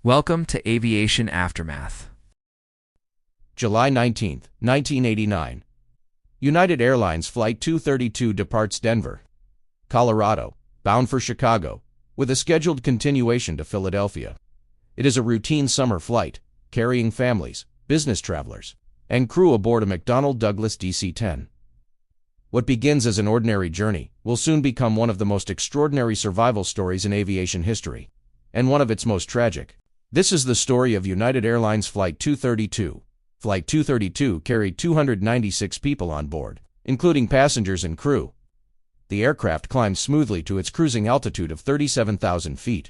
Welcome to Aviation Aftermath. July 19, 1989. United Airlines Flight 232 departs Denver, Colorado, bound for Chicago, with a scheduled continuation to Philadelphia. It is a routine summer flight, carrying families, business travelers, and crew aboard a McDonnell Douglas DC-10. What begins as an ordinary journey will soon become one of the most extraordinary survival stories in aviation history, and one of its most tragic. This is the story of United Airlines Flight 232. Flight 232 carried 296 people on board, including passengers and crew. The aircraft climbed smoothly to its cruising altitude of 37,000 feet.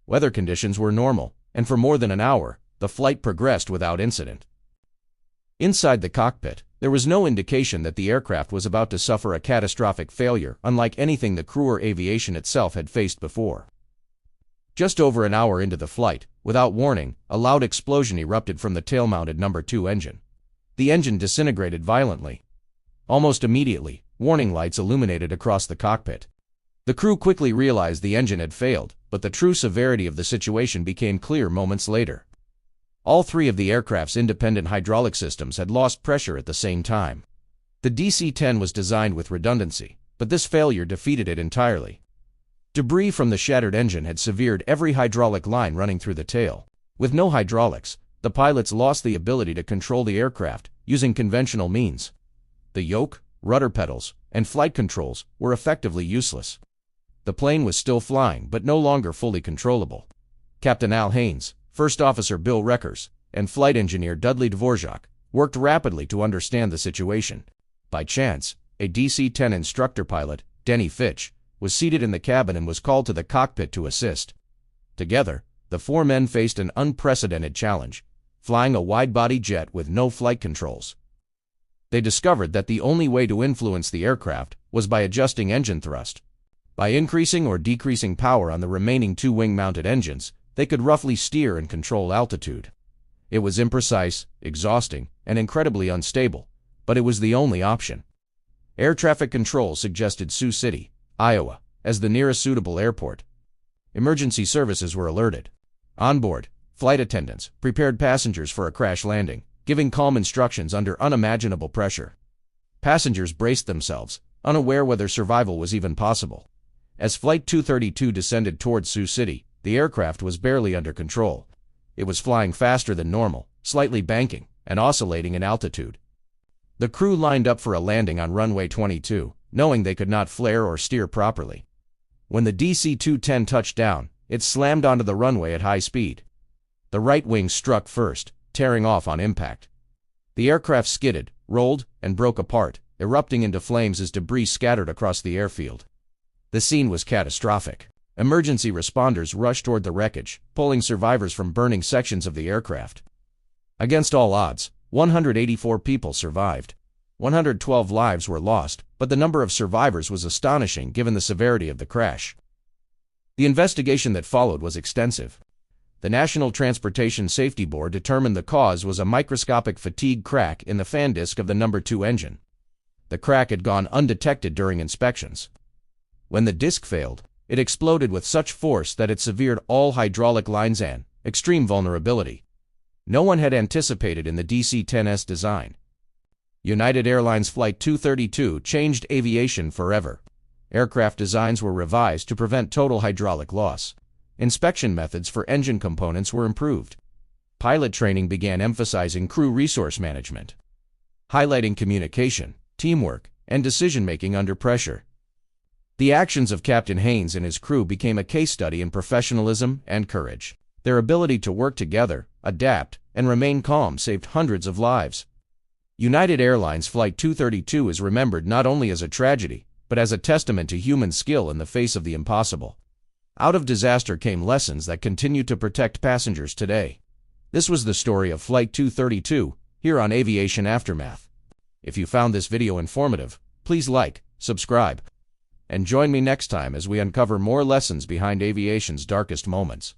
Weather conditions were normal, and for more than an hour, the flight progressed without incident. Inside the cockpit, there was no indication that the aircraft was about to suffer a catastrophic failure, unlike anything the crew or aviation itself had faced before. Just over an hour into the flight, without warning, a loud explosion erupted from the tail-mounted No. 2 engine. The engine disintegrated violently. Almost immediately, warning lights illuminated across the cockpit. The crew quickly realized the engine had failed, but the true severity of the situation became clear moments later. All three of the aircraft's independent hydraulic systems had lost pressure at the same time. The DC-10 was designed with redundancy, but this failure defeated it entirely. Debris from the shattered engine had severed every hydraulic line running through the tail. With no hydraulics, the pilots lost the ability to control the aircraft using conventional means. The yoke, rudder pedals, and flight controls were effectively useless. The plane was still flying but no longer fully controllable. Captain Al Haynes, First Officer Bill Reckers, and Flight Engineer Dudley Dvorak worked rapidly to understand the situation. By chance, a DC-10 instructor pilot, Denny Fitch, was seated in the cabin and was called to the cockpit to assist. Together, the four men faced an unprecedented challenge, flying a wide-body jet with no flight controls. They discovered that the only way to influence the aircraft was by adjusting engine thrust. By increasing or decreasing power on the remaining two wing-mounted engines, they could roughly steer and control altitude. It was imprecise, exhausting, and incredibly unstable, but it was the only option. Air traffic control suggested Sioux City, Iowa, as the nearest suitable airport. Emergency services were alerted. On board, flight attendants prepared passengers for a crash landing, giving calm instructions under unimaginable pressure. Passengers braced themselves, unaware whether survival was even possible. As Flight 232 descended towards Sioux City, the aircraft was barely under control. It was flying faster than normal, slightly banking, and oscillating in altitude. The crew lined up for a landing on runway 22, knowing they could not flare or steer properly. When the DC-210 touched down, it slammed onto the runway at high speed. The right wing struck first, tearing off on impact. The aircraft skidded, rolled, and broke apart, erupting into flames as debris scattered across the airfield. The scene was catastrophic. Emergency responders rushed toward the wreckage, pulling survivors from burning sections of the aircraft. Against all odds, 184 people survived. 112 lives were lost, but the number of survivors was astonishing given the severity of the crash. The investigation that followed was extensive. The National Transportation Safety Board determined the cause was a microscopic fatigue crack in the fan disc of the No. 2 engine. The crack had gone undetected during inspections. When the disc failed, it exploded with such force that it severed all hydraulic lines and extreme vulnerability. No one had anticipated in the DC-10's design. United Airlines Flight 232 changed aviation forever. Aircraft designs were revised to prevent total hydraulic loss. Inspection methods for engine components were improved. Pilot training began emphasizing crew resource management, highlighting communication, teamwork, and decision-making under pressure. The actions of Captain Haynes and his crew became a case study in professionalism and courage. Their ability to work together, adapt, and remain calm saved hundreds of lives. United Airlines Flight 232 is remembered not only as a tragedy, but as a testament to human skill in the face of the impossible. Out of disaster came lessons that continue to protect passengers today. This was the story of Flight 232, here on Aviation Aftermath. If you found this video informative, please like, subscribe, and join me next time as we uncover more lessons behind aviation's darkest moments.